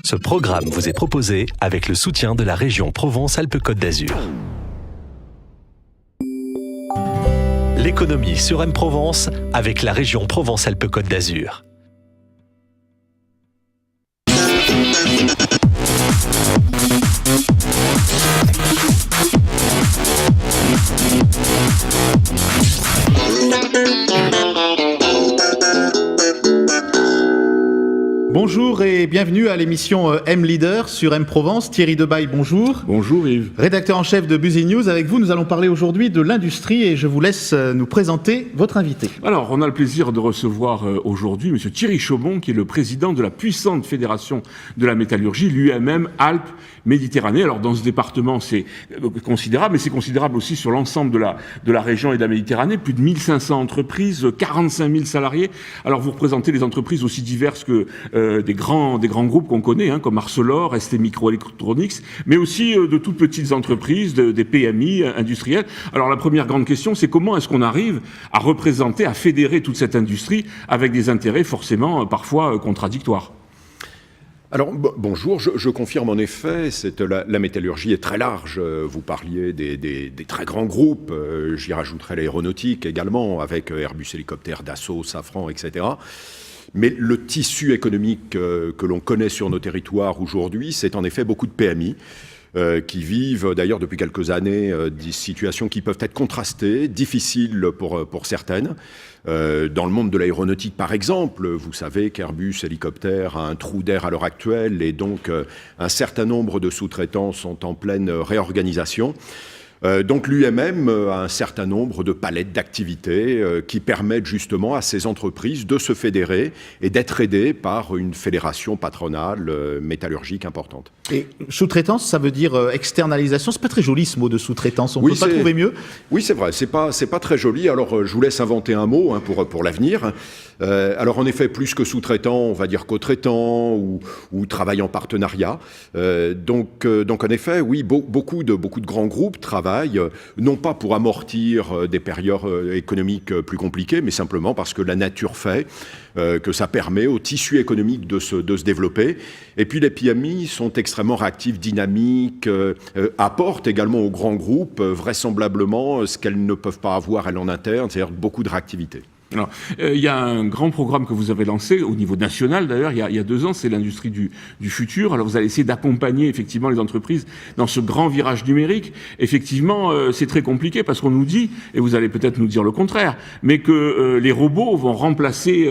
Ce programme vous est proposé avec le soutien de la région Provence-Alpes-Côte d'Azur. L'économie sur M-Provence avec la région Provence-Alpes-Côte d'Azur. Bonjour et bienvenue à l'émission M-Leader sur M-Provence. Thierry Debaille, bonjour. Bonjour Yves. Rédacteur en chef de Busy News. Avec vous, nous allons parler aujourd'hui de l'industrie et je vous laisse nous présenter votre invité. Alors, on a le plaisir de recevoir aujourd'hui M. Thierry Chaumont, qui est le président de la puissante fédération de la métallurgie, l'UMM Alpes-Méditerranée. Alors, dans ce département, c'est considérable, mais c'est considérable aussi sur l'ensemble de la région et de la Méditerranée. Plus de 1500 entreprises, 45 000 salariés. Alors, vous représentez des entreprises aussi diverses que des grands groupes qu'on connaît, comme Arcelor, ST Microelectronics, mais aussi de toutes petites entreprises, des PMI industrielles. Alors la première grande question, c'est comment est-ce qu'on arrive à représenter, à fédérer toute cette industrie avec des intérêts forcément parfois contradictoires? Alors, bonjour, je confirme en effet, la métallurgie est très large. Vous parliez des très grands groupes, j'y rajouterai l'aéronautique également, avec Airbus Hélicoptères, Dassault, Safran, etc. Mais le tissu économique que l'on connaît sur nos territoires aujourd'hui, c'est en effet beaucoup de PMI qui vivent d'ailleurs depuis quelques années des situations qui peuvent être contrastées, difficiles pour certaines. Dans le monde de l'aéronautique, par exemple, vous savez qu'Airbus Hélicoptères a un trou d'air à l'heure actuelle et donc un certain nombre de sous-traitants sont en pleine réorganisation. Donc l'UMM a un certain nombre de palettes d'activités qui permettent justement à ces entreprises de se fédérer et d'être aidées par une fédération patronale métallurgique importante. Et sous-traitance, ça veut dire externalisation. C'est pas très joli ce mot de sous-traitance, on ne peut pas trouver mieux. Oui, c'est vrai, c'est pas très joli. Alors je vous laisse inventer un mot pour l'avenir. Alors en effet, plus que sous-traitant, on va dire co-traitant ou travail en partenariat. Donc en effet, oui, beaucoup de grands groupes travaillent non pas pour amortir des périodes économiques plus compliquées, mais simplement parce que la nature fait que ça permet au tissu économique de se développer. Et puis les PMI sont extrêmement réactifs, dynamiques, apportent également aux grands groupes vraisemblablement ce qu'elles ne peuvent pas avoir elles en interne, c'est-à-dire beaucoup de réactivité. Alors, il y a un grand programme que vous avez lancé au niveau national d'ailleurs il y a 2 ans, c'est l'industrie du futur. Alors vous allez essayer d'accompagner effectivement les entreprises dans ce grand virage numérique. Effectivement, c'est très compliqué parce qu'on nous dit, et vous allez peut-être nous dire le contraire, mais que les robots vont remplacer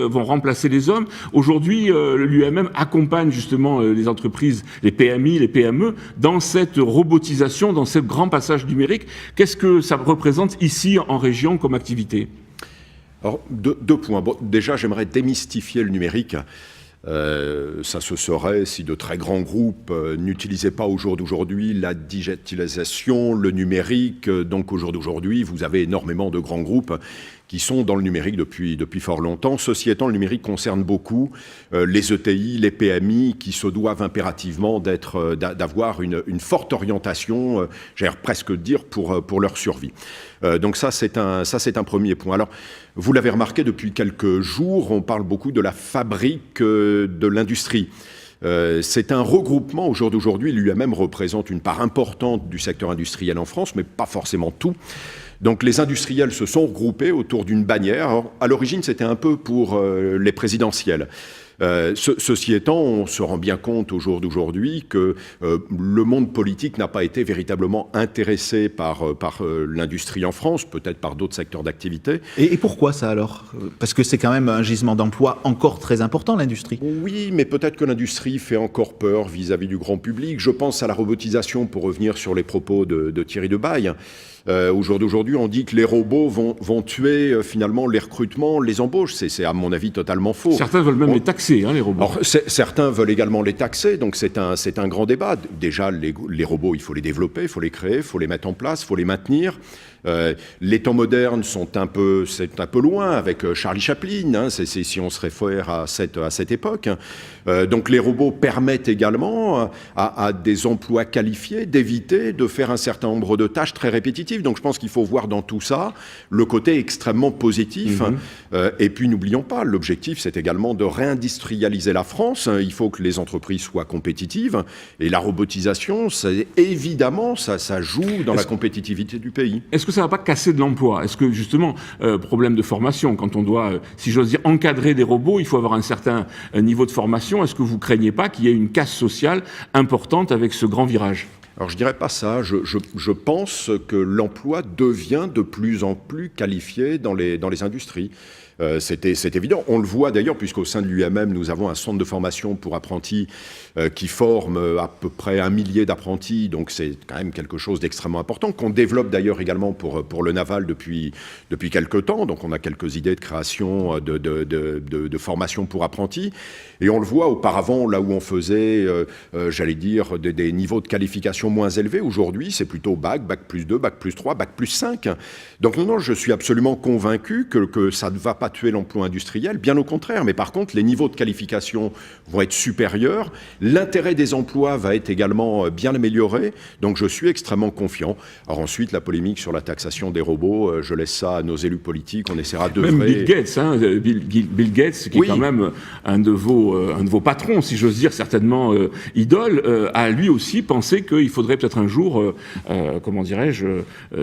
les hommes. Aujourd'hui, l'UMM accompagne justement les entreprises, les PMI, les PME dans cette robotisation, dans ce grand passage numérique. Qu'est-ce que ça représente ici en région comme activité ? Alors, deux points. Bon, déjà, j'aimerais démystifier le numérique. Ça se saurait si de très grands groupes n'utilisaient pas au jour d'aujourd'hui la digitalisation, le numérique. Donc, au jour d'aujourd'hui, vous avez énormément de grands groupes qui sont dans le numérique depuis fort longtemps. Ceci étant, le numérique concerne beaucoup les ETI, les PMI, qui se doivent impérativement d'avoir une forte orientation, j'allais presque dire, pour leur survie. Donc ça, c'est un premier point. Alors, vous l'avez remarqué, depuis quelques jours, on parle beaucoup de la fabrique de l'industrie. C'est un regroupement. Au jour d'aujourd'hui, l'UMM représente une part importante du secteur industriel en France, mais pas forcément tout. Donc les industriels se sont regroupés autour d'une bannière. Alors, à l'origine, c'était un peu pour les présidentielles. Ceci étant, on se rend bien compte au jour d'aujourd'hui que le monde politique n'a pas été véritablement intéressé par l'industrie en France, peut-être par d'autres secteurs d'activité. Et pourquoi ça alors ? Parce que c'est quand même un gisement d'emploi encore très important, l'industrie. Oui, mais peut-être que l'industrie fait encore peur vis-à-vis du grand public. Je pense à la robotisation, pour revenir sur les propos de Thierry Debaille. Au jour d'aujourd'hui, on dit que les robots vont tuer finalement les recrutements, les embauches. C'est à mon avis totalement faux. Certains veulent même les taxer, les robots. Alors, certains veulent également les taxer, donc c'est un grand débat. Déjà, les robots, il faut les développer, il faut les créer, il faut les mettre en place, il faut les maintenir. Les temps modernes c'est un peu loin avec Charlie Chaplin, hein, si on se réfère à cette époque. Donc les robots permettent également à des emplois qualifiés d'éviter de faire un certain nombre de tâches très répétitives. Donc je pense qu'il faut voir dans tout ça le côté extrêmement positif. Et puis n'oublions pas, l'objectif c'est également de réindustrialiser la France. Il faut que les entreprises soient compétitives. Et la robotisation, évidemment, ça joue dans la compétitivité du pays. Est-ce que ça ne va pas casser de l'emploi? Est-ce que justement, problème de formation, quand on doit, si j'ose dire, encadrer des robots, il faut avoir un certain niveau de formation. Est-ce que vous ne craignez pas qu'il y ait une casse sociale importante avec ce grand virage? Alors je dirais pas ça, je pense que l'emploi devient de plus en plus qualifié dans les industries. C'est évident. On le voit d'ailleurs, puisqu'au sein de l'UMM, nous avons un centre de formation pour apprentis qui forme à peu près 1 millier d'apprentis. Donc c'est quand même quelque chose d'extrêmement important, qu'on développe d'ailleurs également pour le naval depuis quelques temps. Donc on a quelques idées de création de formation pour apprentis. Et on le voit auparavant, là où on faisait, j'allais dire, des niveaux de qualification moins élevés. Aujourd'hui, c'est plutôt bac plus 2, bac plus 3, bac plus 5. Donc non, je suis absolument convaincu que ça ne va pas tuer l'emploi industriel, bien au contraire. Mais par contre, les niveaux de qualification vont être supérieurs. L'intérêt des emplois va être également bien amélioré. Donc je suis extrêmement confiant. Alors ensuite, la polémique sur la taxation des robots, je laisse ça à nos élus politiques. On essaiera de... Même Bill Gates, hein, Bill Gates, qui est quand même un de vos patrons, si j'ose dire, certainement idole, a lui aussi pensé qu'il faudrait peut-être un jour, comment dirais-je,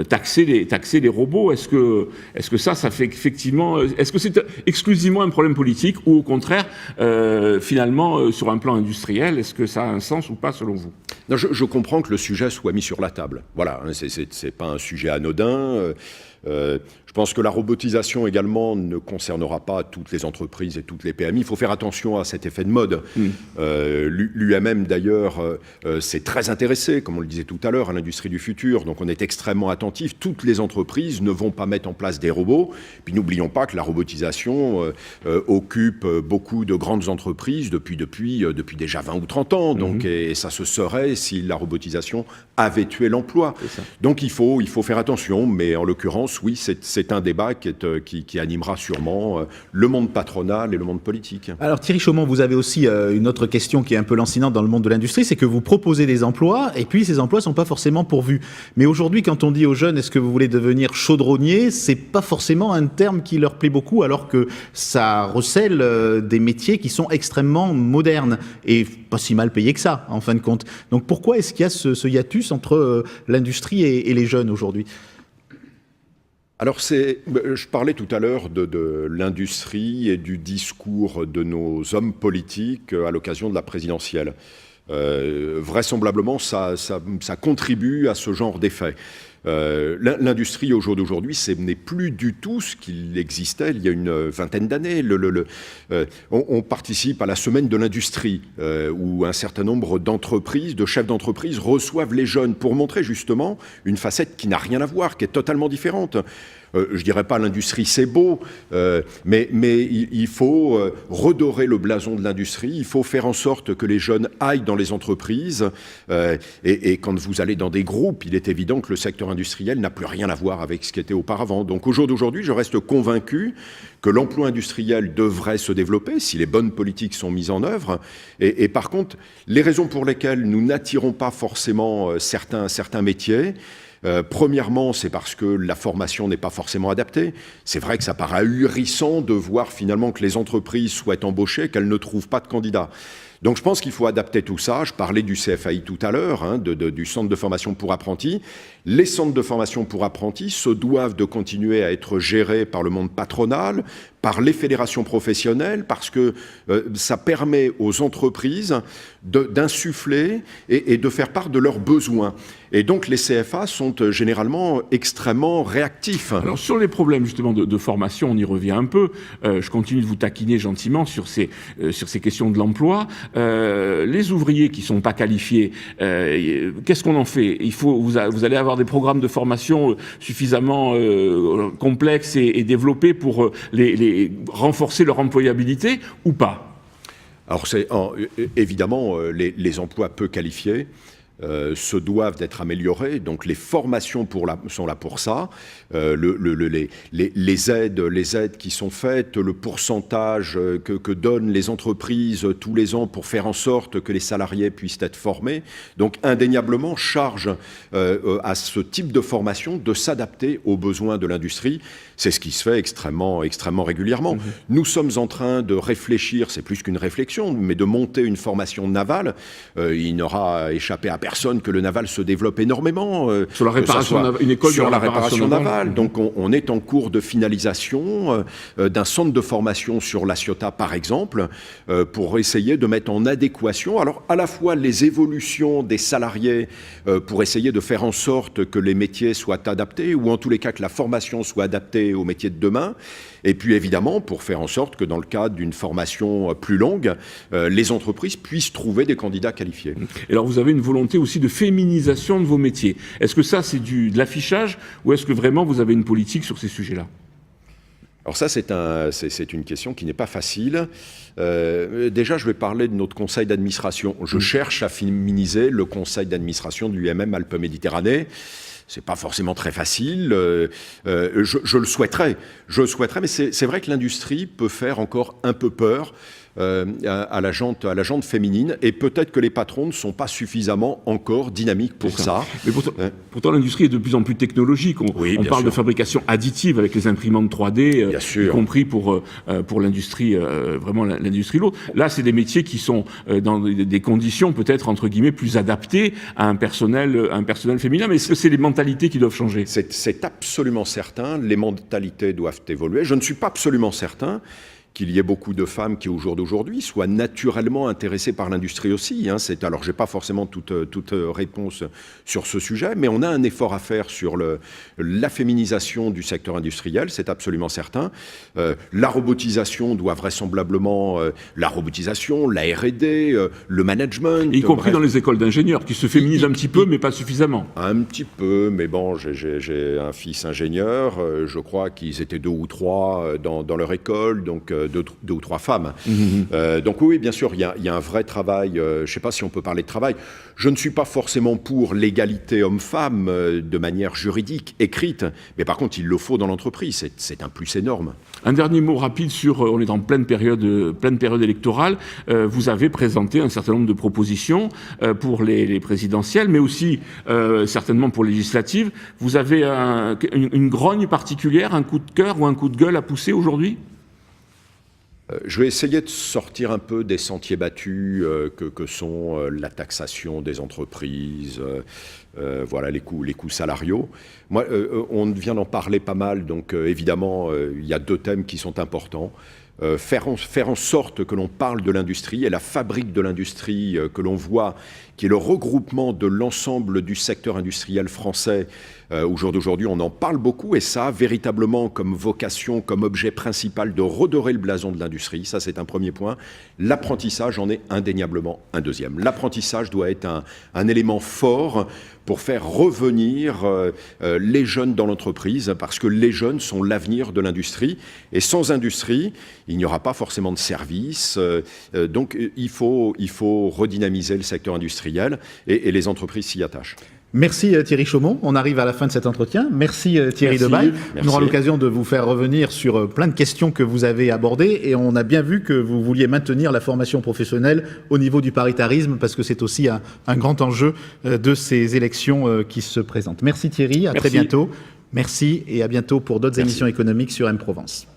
taxer les robots. Est-ce que ça fait effectivement... Est-ce que c'est exclusivement un problème politique ou au contraire, finalement, sur un plan industriel, est-ce que ça a un sens ou pas selon vous? Non, je comprends que le sujet soit mis sur la table. Voilà, hein, c'est pas un sujet anodin. Je pense que la robotisation également ne concernera pas toutes les entreprises et toutes les PMI. Il faut faire attention à cet effet de mode. L'UMM d'ailleurs s'est très intéressé, comme on le disait tout à l'heure, à l'industrie du futur. Donc on est extrêmement attentif. Toutes les entreprises ne vont pas mettre en place des robots. Puis n'oublions pas que la robotisation occupe beaucoup de grandes entreprises depuis déjà 20 ou 30 ans. Donc, et ça se saurait si la robotisation avait tué l'emploi. Donc il faut faire attention, mais en l'occurrence, oui, c'est un débat qui animera sûrement le monde patronal et le monde politique. Alors Thierry Chaumont, vous avez aussi une autre question qui est un peu lancinante dans le monde de l'industrie, c'est que vous proposez des emplois et puis ces emplois ne sont pas forcément pourvus. Mais aujourd'hui, quand on dit aux jeunes, est-ce que vous voulez devenir chaudronnier, c'est pas forcément un terme qui leur plaît beaucoup, alors que ça recèle des métiers qui sont extrêmement modernes et pas si mal payés que ça, en fin de compte. Donc pourquoi est-ce qu'il y a ce hiatus entre l'industrie et les jeunes aujourd'hui ? Alors je parlais tout à l'heure de l'industrie et du discours de nos hommes politiques à l'occasion de la présidentielle. Vraisemblablement, ça contribue à ce genre d'effet. L'industrie au jour d'aujourd'hui, ce n'est plus du tout ce qu'il existait il y a une vingtaine d'années. On participe à la semaine de l'industrie, où un certain nombre d'entreprises, de chefs d'entreprise reçoivent les jeunes pour montrer justement une facette qui n'a rien à voir, qui est totalement différente. Je dirais pas l'industrie c'est beau, mais il faut redorer le blason de l'industrie, il faut faire en sorte que les jeunes aillent dans les entreprises, et quand vous allez dans des groupes, il est évident que le secteur industriel n'a plus rien à voir avec ce qui était auparavant. Donc au jour d'aujourd'hui, je reste convaincu que l'emploi industriel devrait se développer si les bonnes politiques sont mises en œuvre. Et par contre, les raisons pour lesquelles nous n'attirons pas forcément certains métiers, premièrement, c'est parce que la formation n'est pas forcément adaptée. C'est vrai que ça paraît ahurissant de voir finalement que les entreprises souhaitent embaucher, qu'elles ne trouvent pas de candidats. Donc je pense qu'il faut adapter tout ça. Je parlais du CFAI tout à l'heure, hein, du centre de formation pour apprentis. Les centres de formation pour apprentis se doivent de continuer à être gérés par le monde patronal, par les fédérations professionnelles, parce que ça permet aux entreprises d'insuffler et de faire part de leurs besoins. Et donc les CFA sont généralement extrêmement réactifs. Alors sur les problèmes justement de formation, on y revient un peu. Je continue de vous taquiner gentiment sur ces questions de l'emploi. Les ouvriers qui sont pas qualifiés, qu'est-ce qu'on en fait? Vous allez avoir des programmes de formation suffisamment complexes et développés pour renforcer leur employabilité ou pas? Alors c'est évidemment les emplois peu qualifiés se doivent d'être améliorées. Donc les formations sont là pour ça. Les aides qui sont faites, le pourcentage que donnent les entreprises tous les ans pour faire en sorte que les salariés puissent être formés. Donc indéniablement, charge à ce type de formation de s'adapter aux besoins de l'industrie. C'est ce qui se fait extrêmement régulièrement. Nous sommes en train de réfléchir, c'est plus qu'une réflexion, mais de monter une formation navale. Il n'aura échappé à personne que le naval se développe énormément. Sur la réparation navale, une école sur la réparation navale. Donc on est en cours de finalisation d'un centre de formation sur La Ciotat, par exemple, pour essayer de mettre en adéquation, alors à la fois les évolutions des salariés, pour essayer de faire en sorte que les métiers soient adaptés, ou en tous les cas que la formation soit adaptée aux métiers de demain, et puis évidemment pour faire en sorte que dans le cadre d'une formation plus longue, les entreprises puissent trouver des candidats qualifiés. Et alors vous avez une volonté aussi de féminisation de vos métiers. Est-ce que ça c'est de l'affichage, ou est-ce que vraiment vous avez une politique sur ces sujets-là ? Alors ça, c'est une question qui n'est pas facile. Déjà, je vais parler de notre conseil d'administration. Je cherche à féminiser le conseil d'administration de l'UMM Alpes-Méditerranée. C'est pas forcément très facile. Je le souhaiterais, mais c'est vrai que l'industrie peut faire encore un peu peur à la jante féminine, et peut-être que les patrons ne sont pas suffisamment encore dynamiques pour ça. Mais pourtant l'industrie est de plus en plus technologique. On parle de fabrication additive avec les imprimantes 3D, y compris pour l'industrie, vraiment l'industrie lourde. Là, c'est des métiers qui sont dans des conditions peut-être entre guillemets plus adaptées à un personnel féminin. Mais est-ce que c'est les mentalités qui doivent changer ? C'est absolument certain. Les mentalités doivent évoluer. Je ne suis pas absolument certain qu'il y ait beaucoup de femmes qui, au jour d'aujourd'hui, soient naturellement intéressées par l'industrie aussi. Alors, je n'ai pas forcément toute réponse sur ce sujet, mais on a un effort à faire sur la féminisation du secteur industriel, c'est absolument certain. La robotisation doit vraisemblablement... la robotisation, la R&D, le management... Y compris dans les écoles d'ingénieurs, qui se féminisent un petit peu, mais pas suffisamment. Un petit peu, mais bon, j'ai un fils ingénieur, je crois qu'ils étaient 2 ou 3 dans leur école, donc... 2 ou 3 femmes. Donc oui, bien sûr, il y a un vrai travail. Je ne sais pas si on peut parler de travail. Je ne suis pas forcément pour l'égalité homme-femme de manière juridique, écrite, mais par contre, il le faut dans l'entreprise. C'est un plus énorme. Un dernier mot rapide sur, on est en pleine période électorale. Vous avez présenté un certain nombre de propositions pour les présidentielles, mais aussi certainement pour les législatives. Vous avez une grogne particulière, un coup de cœur ou un coup de gueule à pousser aujourd'hui ? Je vais essayer de sortir un peu des sentiers battus que sont la taxation des entreprises, voilà, les coûts salariaux. Moi, on vient d'en parler pas mal, donc évidemment, il y a 2 thèmes qui sont importants. Faire en sorte que l'on parle de l'industrie et la fabrique de l'industrie que l'on voit, qui est le regroupement de l'ensemble du secteur industriel français. Au jour d'aujourd'hui, on en parle beaucoup, et ça a véritablement comme vocation, comme objet principal de redorer le blason de l'industrie. Ça, c'est un premier point. L'apprentissage en est indéniablement un deuxième. L'apprentissage doit être un élément fort pour faire revenir les jeunes dans l'entreprise, parce que les jeunes sont l'avenir de l'industrie. Et sans industrie, il n'y aura pas forcément de services. Donc, il faut redynamiser le secteur industriel, et les entreprises s'y attachent. Merci Thierry Chaumont, on arrive à la fin de cet entretien. Merci Thierry Debaille. On aura l'occasion de vous faire revenir sur plein de questions que vous avez abordées, et on a bien vu que vous vouliez maintenir la formation professionnelle au niveau du paritarisme, parce que c'est aussi un grand enjeu de ces élections qui se présentent. Merci Thierry, à très bientôt. Merci, et à bientôt pour d'autres émissions économiques sur M-Provence.